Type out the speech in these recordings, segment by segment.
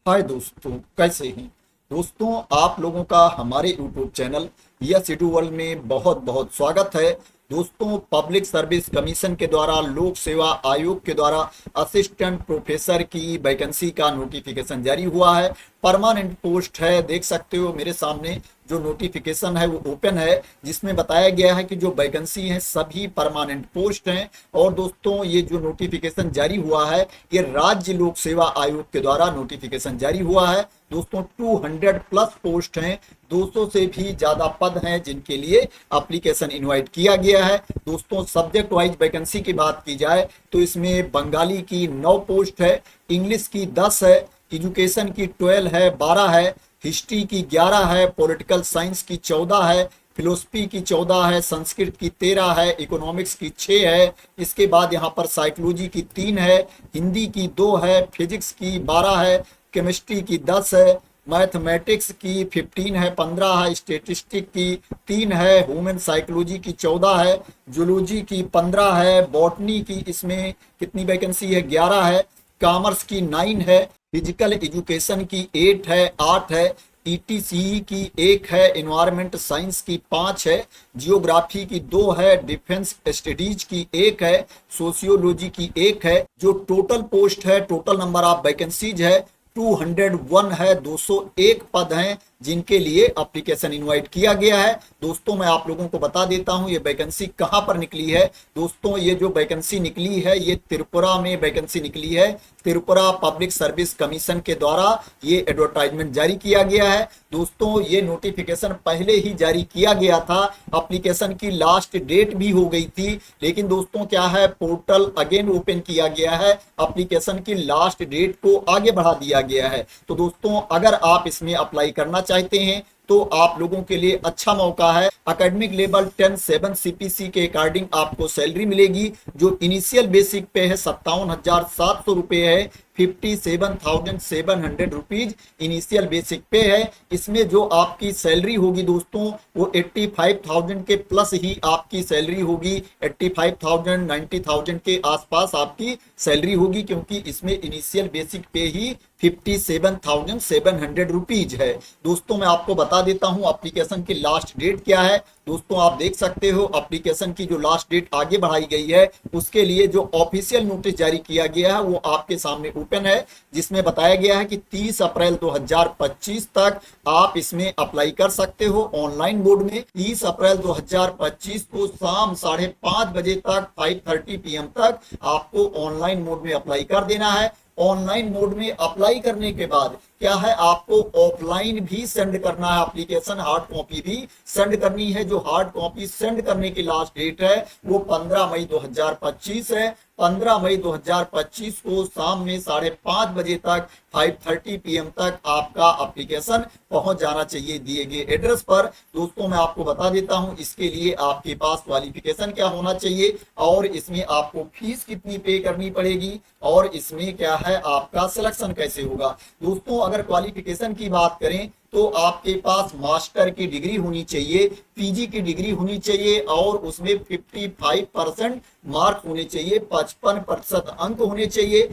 हाय दोस्तों, कैसे हैं। दोस्तों, आप लोगों का हमारे YouTube channel yes edu world में बहुत बहुत स्वागत है। दोस्तों, पब्लिक सर्विस कमीशन के द्वारा लोक सेवा आयोग के द्वारा असिस्टेंट प्रोफेसर की वैकेंसी का नोटिफिकेशन जारी हुआ है। परमानेंट पोस्ट है, देख सकते हो मेरे सामने जो नोटिफिकेशन है वो ओपन है, जिसमें बताया गया है कि जो वैकेंसी है सभी परमानेंट पोस्ट हैं। और दोस्तों, ये जो नोटिफिकेशन जारी हुआ है ये राज्य लोक सेवा आयोग के द्वारा नोटिफिकेशन जारी हुआ है। दोस्तों, 200 प्लस पोस्ट हैं, 200 से भी ज्यादा पद हैं जिनके लिए एप्लीकेशन इनवाइट किया गया है। दोस्तों, सब्जेक्ट वाइज वैकेंसी की बात की जाए तो इसमें बंगाली की 9 पोस्ट है, इंग्लिश की 10 है, एजुकेशन की 12 है, 12 है, हिस्ट्री की 11 है, पॉलिटिकल साइंस की 14 है, फिलोसफी की 14 है, संस्कृत की 13 है, इकोनॉमिक्स की 6 है। इसके बाद यहाँ पर साइकोलॉजी की 3 है, हिंदी की 2 है, फिजिक्स की 12 है, केमिस्ट्री की 10 है, मैथमेटिक्स की 15 है, 15 है, स्टेटिस्टिक की 3 है, ह्यूमन साइकोलॉजी की 14 है, जूलॉजी की 15 है, बॉटनी की इसमें कितनी वैकेंसी है 11 है, कॉमर्स की 9 है, फिजिकल एजुकेशन की 8 है, 8 है, ईटीसी की 1 है, एनवायरमेंट साइंस की 5 है, जियोग्राफी की 2 है, डिफेंस स्टडीज की 1 है, सोशियोलॉजी की 1 है। जो टोटल पोस्ट है, टोटल नंबर ऑफ वैकेंसीज है 201 है, 201 पद हैं जिनके लिए एप्लीकेशन इनवाइट किया गया है। दोस्तों, मैं आप लोगों को बता देता हूं ये वैकेंसी कहां पर निकली है। दोस्तों, ये जो वैकेंसी निकली है ये त्रिपुरा में वैकेंसी निकली है। त्रिपुरा पब्लिक सर्विस कमीशन के द्वारा ये एडवर्टाइजमेंट जारी किया गया है। दोस्तों, ये नोटिफिकेशन पहले ही जारी किया गया था, एप्लीकेशन की लास्ट डेट भी हो गई थी, लेकिन दोस्तों क्या है, पोर्टल अगेन ओपन किया गया है, एप्लीकेशन की लास्ट डेट को आगे बढ़ा दिया गया है। तो दोस्तों, अगर आप इसमें अप्लाई करना चाहते हैं तो आप लोगों के लिए अच्छा मौका है। एकेडमिक लेवल 10-7 सीपीसी के अकॉर्डिंग आपको सैलरी मिलेगी। जो इनिशियल बेसिक पे है 57,700 रुपए है, 57,700 रुपीज इनिशियल बेसिक पे है। इसमें जो आपकी सैलरी होगी दोस्तों वो 85,000 के प्लस ही आपकी सैलरी होगी, 85,000 90,000 के आसपास आपकी सैलरी होगी, क्योंकि इसमें इनिशियल बेसिक पे ही 57,700 रुपीज है। दोस्तों, मैं आपको बता देता हूं एप्लीकेशन की लास्ट डेट क्या है। दोस्तों, आप देख सकते हो एप्लीकेशन की जो लास्ट डेट आगे बढ़ाई गई है उसके लिए जो ऑफिशियल नोटिस जारी किया गया है वो आपके सामने ओपन है, जिसमें बताया गया है कि 30 अप्रैल 2025 तक आप इसमें अप्लाई कर सकते हो ऑनलाइन मोड में। 30 अप्रैल 2025 को शाम 5:30 बजे तक 5:30 PM तक आपको ऑनलाइन मोड में अप्लाई कर देना है। ऑनलाइन मोड में अप्लाई करने के बाद क्या है, आपको ऑफलाइन भी सेंड करना है एप्लीकेशन, हार्ड कॉपी भी सेंड करनी है। जो हार्ड कॉपी सेंड करने की लास्ट डेट है वो 15 मई 2025 है। 15 मई 2025 को शाम में 5:30 बजे तक 5:30 PM तक आपका एप्लीकेशन पहुंच जाना चाहिए दिए गए एड्रेस पर। दोस्तों, मैं आपको बता देता हूं इसके लिए आपके पास क्वालिफिकेशन क्या होना चाहिए और इसमें आपको फीस कितनी पे करनी पड़ेगी और इसमें क्या है आपका सिलेक्शन कैसे होगा। दोस्तों, अगर क्वालिफिकेशन की बात करें तो आपके पास मास्टर की डिग्री होनी चाहिए, पीजी की डिग्री होनी चाहिए और उसमें 55% मार्क होने चाहिए, 55% अंक होने चाहिए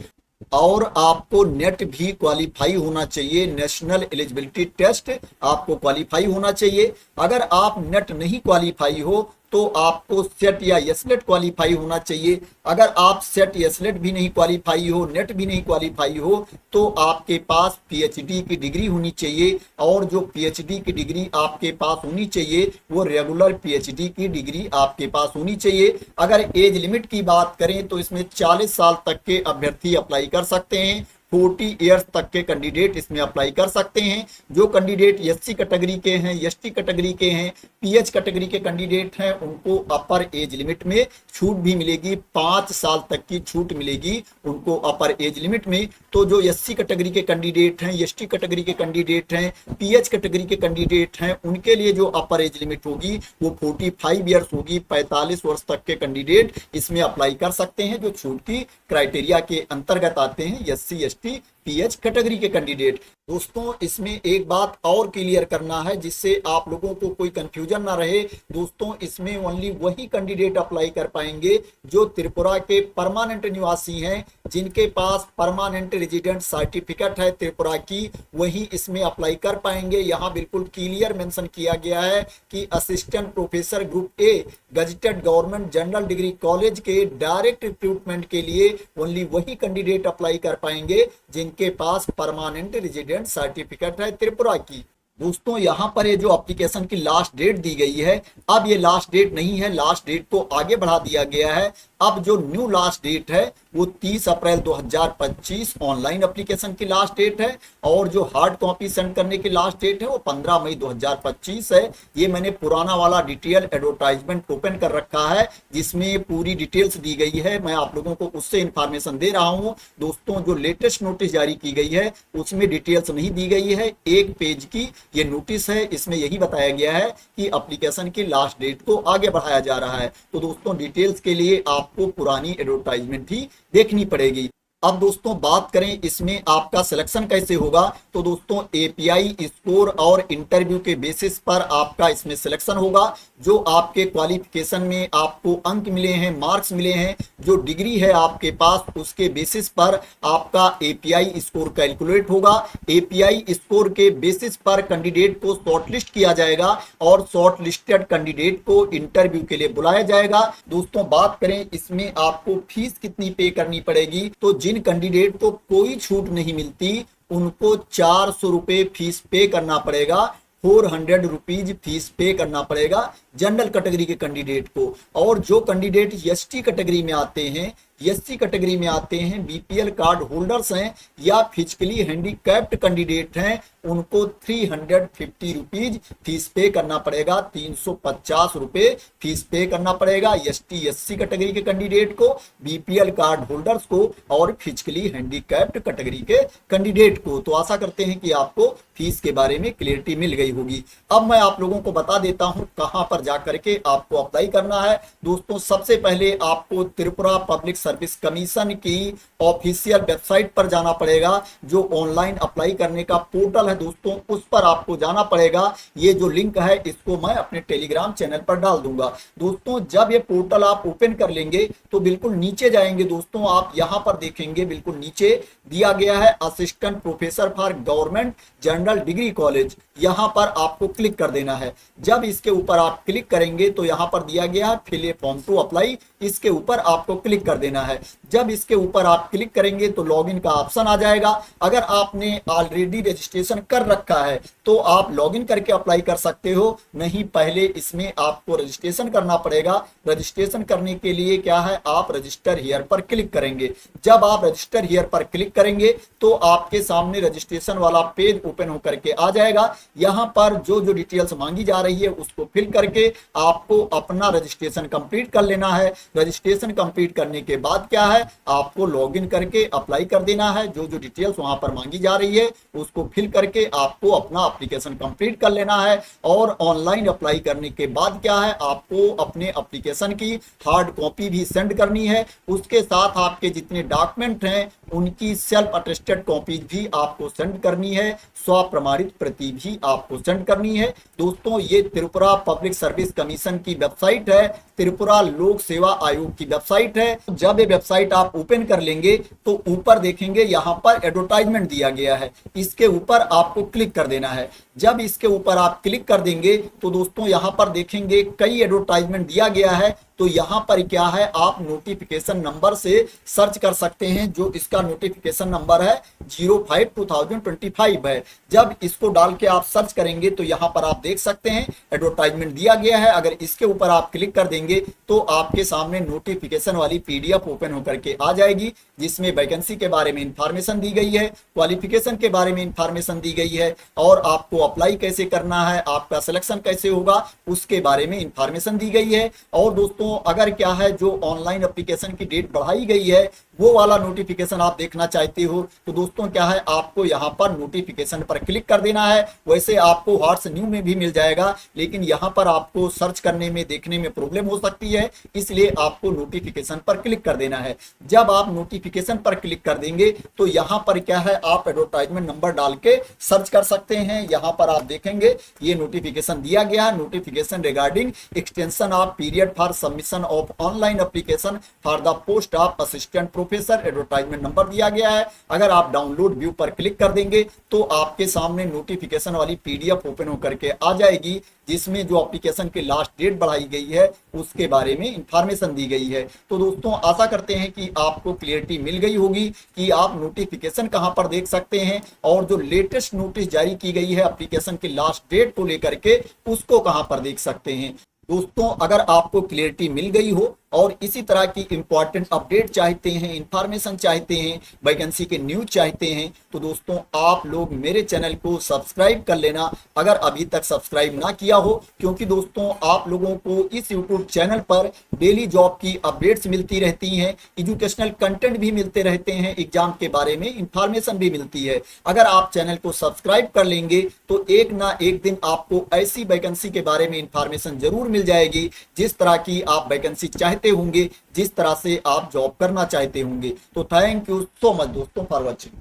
और आपको नेट भी क्वालिफाई होना चाहिए, नेशनल एलिजिबिलिटी टेस्ट आपको क्वालिफाई होना चाहिए। अगर आप नेट नहीं क्वालिफाई हो तो आपको सेट या एसलेट क्वालिफाई होना चाहिए। अगर आप सेट एसलेट भी नहीं क्वालिफाई हो, नेट भी नहीं क्वालिफाई हो, तो आपके पास पीएचडी की डिग्री होनी चाहिए और जो पीएचडी की डिग्री आपके पास होनी चाहिए वो रेगुलर पीएचडी की डिग्री आपके पास होनी चाहिए। अगर एज लिमिट की बात करें तो इसमें 40 साल तक के अभ्यर्थी अप्लाई कर सकते हैं, 40 ईयर्स तक के कैंडिडेट इसमें अप्लाई कर सकते हैं। जो कैंडिडेट एससी कैटेगरी के हैं, एसटी कैटेगरी के हैं, पीएच कैटेगरी के कैंडिडेट हैं उनको अपर एज लिमिट में छूट भी मिलेगी, 5 साल तक की छूट मिलेगी उनको अपर एज लिमिट में। तो जो एससी कैटेगरी के कैंडिडेट हैं, एसटी कैटेगरी के कैंडिडेट हैं, पीएच कैटेगरी के कैंडिडेट हैं, उनके लिए जो अपर एज लिमिट होगी वो 45 ईयर्स होगी। 45 वर्ष तक के कैंडिडेट इसमें अप्लाई कर सकते हैं जो छूट की क्राइटेरिया के अंतर्गत आते हैं, एससी एसटी पीएच कैटेगरी के कैंडिडेट। दोस्तों, इसमें एक बात और क्लियर करना है जिससे आप लोगों को कोई कंफ्यूजन ना रहे। दोस्तों, इसमें ओनली वही कैंडिडेट अप्लाई कर पाएंगे जो त्रिपुरा के परमानेंट निवासी हैं जिनके पास परमानेंट रेजिडेंट सर्टिफिकेट है त्रिपुरा की, वही इसमें अप्लाई कर पाएंगे। यहाँ बिल्कुल क्लियर मेंशन किया गया है कि assistant professor group A gazetted government general degree college के डायरेक्ट रिक्रूटमेंट के लिए ओनली वही कैंडिडेट अप्लाई कर पाएंगे जिनके पास परमानेंट रेजिडेंट सर्टिफिकेट है त्रिपुरा की। दोस्तों यहाँ पर ये जो एप्लीकेशन की लास्ट डेट दी गई है, अब ये लास्ट डेट नहीं है, लास्ट डेट को आगे बढ़ा दिया गया है। अब जो न्यू लास्ट डेट है वो 30 अप्रैल 2025 ऑनलाइन एप्लीकेशन की लास्ट डेट है, और जो हार्ड कॉपी सेंड करने की लास्ट डेट है वो 15 मई 2025 है। ये मैंने पुराना वाला डिटेल एडवर्टाइजमेंट ओपन कर रखा है जिसमें पूरी डिटेल्स दी गई है, मैं आप लोगों को उससे इंफॉर्मेशन दे रहा हूँ। दोस्तों जो लेटेस्ट नोटिस जारी की गई है उसमें डिटेल्स नहीं दी गई है, एक पेज की ये नोटिस है, इसमें यही बताया गया है कि एप्लीकेशन की लास्ट डेट को आगे बढ़ाया जा रहा है। तो दोस्तों डिटेल्स के लिए आपको पुरानी एडवर्टाइजमेंट ही देखनी पड़ेगी। अब दोस्तों बात करें इसमें आपका सिलेक्शन कैसे होगा, तो दोस्तों एपीआई स्कोर और इंटरव्यू के बेसिस पर आपका इसमें सिलेक्शन होगा। जो आपके क्वालिफिकेशन में आपको अंक मिले हैं, मार्क्स मिले हैं, जो डिग्री है आपके पास, उसके बेसिस पर आपका एपीआई स्कोर कैलकुलेट होगा। एपीआई स्कोर के बेसिस पर कैंडिडेट को शॉर्टलिस्ट किया जाएगा और शॉर्टलिस्टेड कैंडिडेट को इंटरव्यू के लिए बुलाया जाएगा। दोस्तों बात करें इसमें आपको फीस कितनी पे करनी पड़ेगी, तो जिन कैंडिडेट को कोई छूट नहीं मिलती उनको 400 रुपए फीस पे करना पड़ेगा, 400 रुपीज फीस पे करना पड़ेगा जनरल कैटेगरी के कैंडिडेट को। और जो कैंडिडेट एसटी कैटेगरी में आते हैं, एससी कैटेगरी में आते हैं, बीपीएल कार्ड होल्डर्स हैं या फिजिकली हैंडीकैप्ड कैंडिडेट हैं, उनको 350 रुपीज फीस पे करना पड़ेगा, 350 रुपए फीस पे करना पड़ेगा एसटी एससी कैटेगरी के कैंडिडेट को, बीपीएल कार्ड होल्डर्स को और फिजिकली हैंडीकैप्ड कैटेगरी के कैंडिडेट को। तो आशा करते हैं कि आपको फीस के बारे में क्लियरिटी मिल गई होगी। अब मैं आप लोगों को बता देता हूं कहां पर जाकर के आपको अप्लाई करना है। दोस्तों सबसे पहले आपको त्रिपुरा पब्लिक सर्विस कमीशन की ऑफिशियल वेबसाइट पर जाना पड़ेगा। जो ऑनलाइन अप्लाई करने का पोर्टल है दोस्तों, उस पर आपको जाना पड़ेगा। ये जो लिंक है इसको मैं अपने टेलीग्राम चैनल पर डाल दूंगा। दोस्तों जब ये पोर्टल आप ओपन कर लेंगे तो बिल्कुल नीचे जाएंगे दोस्तों, आप यहां पर देखेंगे बिल्कुल नीचे दिया गया है assistant professor for government general degree college, यहां पर आपको क्लिक कर देना है। जब इसके ऊपर आप क्लिक करेंगे तो यहां पर दिया गया है fill a form to apply, इसके ऊपर आपको क्लिक कर देना है। जब इसके ऊपर आप क्लिक करेंगे तो लॉगिन का ऑप्शन आ जाएगा। अगर आपने ऑलरेडी रजिस्ट्रेशन कर रखा है तो आप लॉगिन करके अप्लाई कर सकते हो, नहीं पहले इसमें आपको रजिस्ट्रेशन करना पड़ेगा। रजिस्ट्रेशन करने के लिए क्या है, आप रजिस्टर हियर पर क्लिक करेंगे। जब आप रजिस्टर हियर पर क्लिक करेंगे तो आपके सामने रजिस्ट्रेशन वाला पेज ओपन होकर के आ जाएगा। यहां पर जो जो डिटेल्स मांगी जा रही है उसको फिल करके आपको अपना रजिस्ट्रेशन कंप्लीट कर लेना है। रजिस्ट्रेशन कंप्लीट करने के बाद क्या है, आपको लॉगिन करके अप्लाई कर देना है। जो जो डिटेल्स वहां पर मांगी जा रही है उसको फिल करके आपको अपना एप्लीकेशन कंप्लीट कर लेना है। और ऑनलाइन अप्लाई करने के बाद क्या है, आपको अपने एप्लीकेशन की हार्ड कॉपी भी सेंड करनी है। उसके साथ आपके जितने डॉक्यूमेंट हैं उनकी सेल्फ अटेस्टेड कॉपी भी आपको सेंड करनी है, स्व प्रमाणित प्रति भी आपको सेंड करनी है। दोस्तों ये त्रिपुरा पब्लिक सर्विस कमीशन की वेबसाइट है, त्रिपुरा लोक सेवा आयोग की वेबसाइट है। जब ये वेबसाइट आप ओपन कर लेंगे तो ऊपर देखेंगे यहाँ पर एडवर्टाइजमेंट दिया गया है, इसके ऊपर आपको क्लिक कर देना है। जब इसके ऊपर आप क्लिक कर देंगे तो दोस्तों यहाँ पर देखेंगे कई एडवर्टाइजमेंट दिया गया है। तो यहाँ पर क्या है, आप नोटिफिकेशन नंबर से सर्च कर सकते हैं। जो इसका नोटिफिकेशन नंबर है 05/2025 है। जब इसको डाल के आप सर्च करेंगे तो यहाँ पर आप देख सकते हैं एडवर्टाइजमेंट दिया गया है। अगर इसके ऊपर आप क्लिक कर देंगे तो आपके सामने नोटिफिकेशन वाली पीडीएफ ओपन होकर के आ जाएगी, जिसमें वैकेंसी के बारे में इंफॉर्मेशन दी गई है, क्वालिफिकेशन के बारे में इंफॉर्मेशन दी गई है, और आपको अप्लाई कैसे करना है, आपका सिलेक्शन कैसे होगा उसके बारे में इंफॉर्मेशन दी गई है। और दोस्तों अगर क्या है, जो ऑनलाइन एप्लीकेशन की डेट बढ़ाई गई है वो वाला नोटिफिकेशन आप देखना चाहते हो तो दोस्तों क्या है, आपको यहाँ पर नोटिफिकेशन पर क्लिक कर देना है। वैसे आपको व्हाट्स न्यू में भी मिल जाएगा, लेकिन यहाँ पर आपको सर्च करने में देखने में प्रॉब्लम हो सकती है, इसलिए आपको नोटिफिकेशन पर क्लिक कर देना है। जब आप नोटिफिकेशन नोटिफिकेशन पर क्लिक कर देंगे तो यहाँ पर क्या है, आप एडवर्टाइजमेंट नंबर डाल के सर्च कर सकते हैं। यहाँ पर आप देखेंगे ये नोटिफिकेशन दिया गया है, notification regarding extension of period for submission of online application for the post of assistant professor, advertisement number दिया गया है। अगर आप डाउनलोड व्यू पर क्लिक कर देंगे तो आपके सामने नोटिफिकेशन वाली पीडीएफ ओपन होकर के आ जाएगी, जिसमें जो एप्लीकेशन की लास्ट डेट बढ़ाई गई है उसके बारे में इंफॉर्मेशन दी गई है। तो दोस्तों आशा करते हैं कि आपको क्लियरिटी मिल गई होगी कि आप नोटिफिकेशन कहां पर देख सकते हैं और जो लेटेस्ट नोटिस जारी की गई है एप्लीकेशन की लास्ट डेट को लेकर के उसको कहां पर देख सकते हैं। दोस्तों अगर आपको क्लियरिटी मिल गई हो और इसी तरह की इंपॉर्टेंट अपडेट चाहते हैं, इंफॉर्मेशन चाहते हैं, वैकेंसी के न्यूज चाहते हैं, तो दोस्तों आप लोग मेरे चैनल को सब्सक्राइब कर लेना अगर अभी तक सब्सक्राइब ना किया हो, क्योंकि दोस्तों आप लोगों को इस यूट्यूब चैनल पर डेली जॉब की अपडेट्स मिलती रहती हैं, एजुकेशनल कंटेंट भी मिलते रहते हैं, एग्जाम के बारे में इंफॉर्मेशन भी मिलती है। अगर आप चैनल को सब्सक्राइब कर लेंगे तो एक ना एक दिन आपको ऐसी वैकेंसी के बारे में इंफॉर्मेशन जरूर मिल जाएगी जिस तरह की आप वैकेंसी चाहते होंगे, जिस तरह से आप जॉब करना चाहते होंगे। तो थैंक यू सो मच दोस्तों फॉर वॉचिंग।